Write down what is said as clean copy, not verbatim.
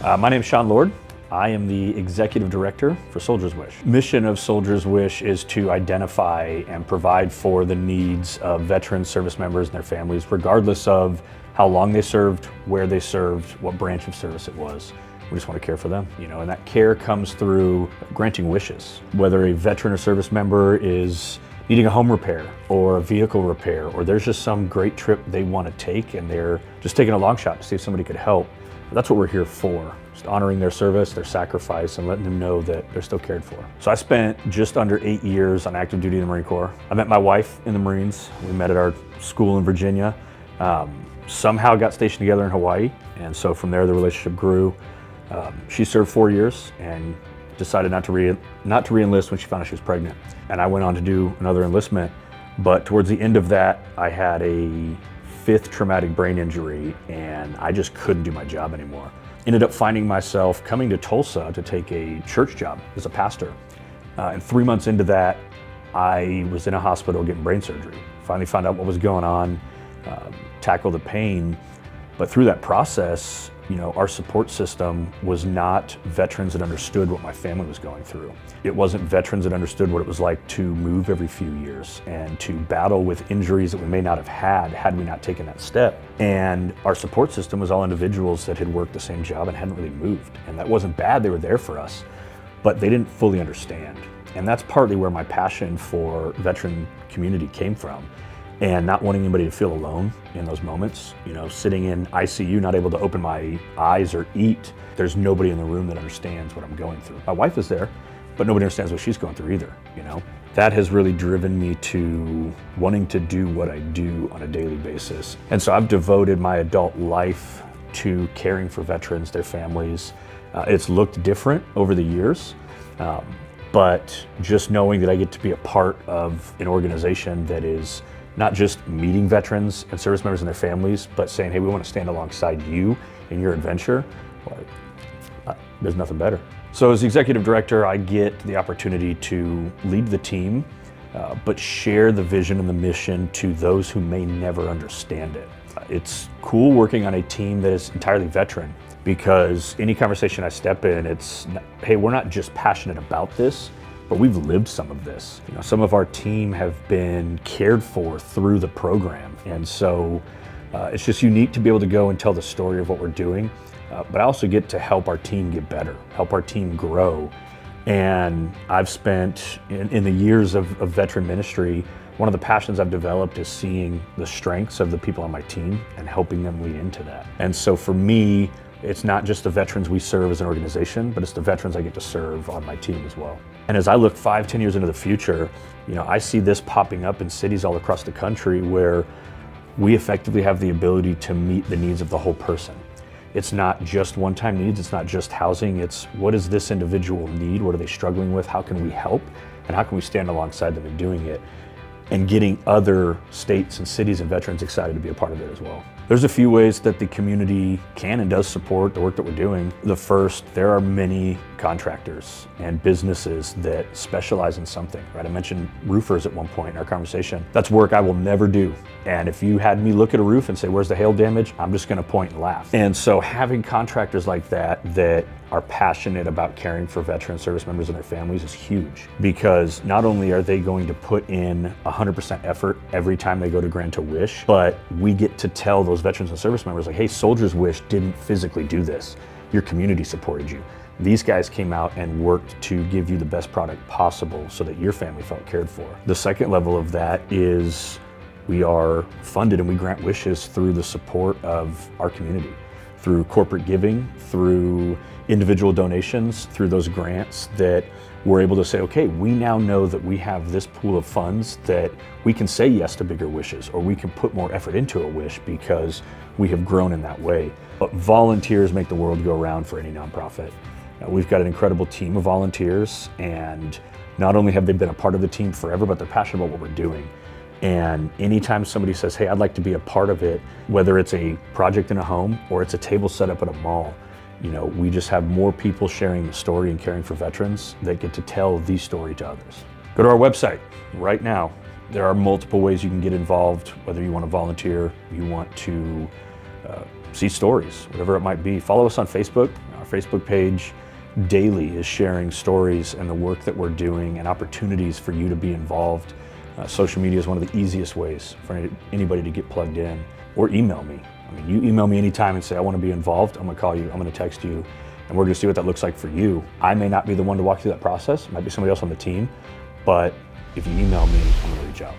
My name is Sean Lord. I am the Executive Director for Soldier's Wish. Mission of Soldier's Wish is to identify and provide for the needs of veteran service members and their families, regardless of how long they served, where they served, what branch of service it was. We just want to care for them, and that care comes through granting wishes. Whether a veteran or service member is needing a home repair or a vehicle repair, or there's just some great trip they want to take and they're just taking a long shot to see if somebody could help. That's what we're here for, just honoring their service, their sacrifice, and letting them know that they're still cared for. So I spent just under 8 years on active duty in the Marine Corps. I met my wife in the Marines. We met at our school in Virginia. Somehow got stationed together in Hawaii, and so from there the relationship grew. She served 4 years and decided not to re-enlist when she found out she was pregnant. And I went on to do another enlistment, but towards the end of that, I had a 5th traumatic brain injury and I just couldn't do my job anymore. Ended up finding myself coming to Tulsa to take a church job as a pastor. And 3 months into that, I was in a hospital getting brain surgery. Finally found out what was going on, tackled the pain, but through that process, our support system was not veterans that understood what my family was going through. It wasn't veterans that understood what it was like to move every few years and to battle with injuries that we may not have had we not taken that step. And our support system was all individuals that had worked the same job and hadn't really moved. And that wasn't bad, they were there for us, but they didn't fully understand. And that's partly where my passion for veteran community came from. And not wanting anybody to feel alone in those moments, sitting in ICU, not able to open my eyes or eat. There's nobody in the room that understands what I'm going through. My wife is there, but nobody understands what she's going through either, That has really driven me to wanting to do what I do on a daily basis. And so I've devoted my adult life to caring for veterans, their families. It's looked different over the years, but just knowing that I get to be a part of an organization that is not just meeting veterans and service members and their families, but saying, hey, we want to stand alongside you in your adventure, there's nothing better. So as the executive director, I get the opportunity to lead the team, but share the vision and the mission to those who may never understand it. It's cool working on a team that is entirely veteran, because any conversation I step in, it's, hey, we're not just passionate about this, but we've lived some of this. Some of our team have been cared for through the program. And so it's just unique to be able to go and tell the story of what we're doing. But I also get to help our team get better, help our team grow. And I've spent, in the years of veteran ministry, one of the passions I've developed is seeing the strengths of the people on my team and helping them lean into that. And so for me, it's not just the veterans we serve as an organization, but it's the veterans I get to serve on my team as well. And as I look 5-10 years into the future, I see this popping up in cities all across the country where we effectively have the ability to meet the needs of the whole person. It's not just one-time needs, it's not just housing, it's what does this individual need, what are they struggling with, how can we help, and how can we stand alongside them in doing it, and getting other states and cities and veterans excited to be a part of it as well. There's a few ways that the community can and does support the work that we're doing. The first, there are many contractors and businesses that specialize in something, right? I mentioned roofers at one point in our conversation. That's work I will never do. And if you had me look at a roof and say, where's the hail damage? I'm just gonna point and laugh. And so having contractors like that are passionate about caring for veteran service members and their families is huge, because not only are they going to put in 100% effort every time they go to grant a wish, but we get to tell those veterans and service members, like, hey, Soldier's Wish didn't physically do this. Your community supported you. These guys came out and worked to give you the best product possible so that your family felt cared for. The second level of that is we are funded and we grant wishes through the support of our community, through corporate giving, through individual donations, through those grants that we're able to say, okay, we now know that we have this pool of funds that we can say yes to bigger wishes, or we can put more effort into a wish because we have grown in that way. But volunteers make the world go round for any nonprofit. We've got an incredible team of volunteers, and not only have they been a part of the team forever, but they're passionate about what we're doing. And anytime somebody says, hey, I'd like to be a part of it, whether it's a project in a home or it's a table set up at a mall, we just have more people sharing the story and caring for veterans that get to tell the story to others. Go to our website right now. There are multiple ways you can get involved, whether you want to volunteer, you want to see stories, whatever it might be. Follow us on Facebook. Our Facebook page daily is sharing stories and the work that we're doing and opportunities for you to be involved. Social media is one of the easiest ways for anybody to get plugged in. Or email me. I mean, you email me anytime and say, I want to be involved, I'm going to call you, I'm going to text you, and we're going to see what that looks like for you. I may not be the one to walk through that process, it might be somebody else on the team, but if you email me, I'm going to reach out.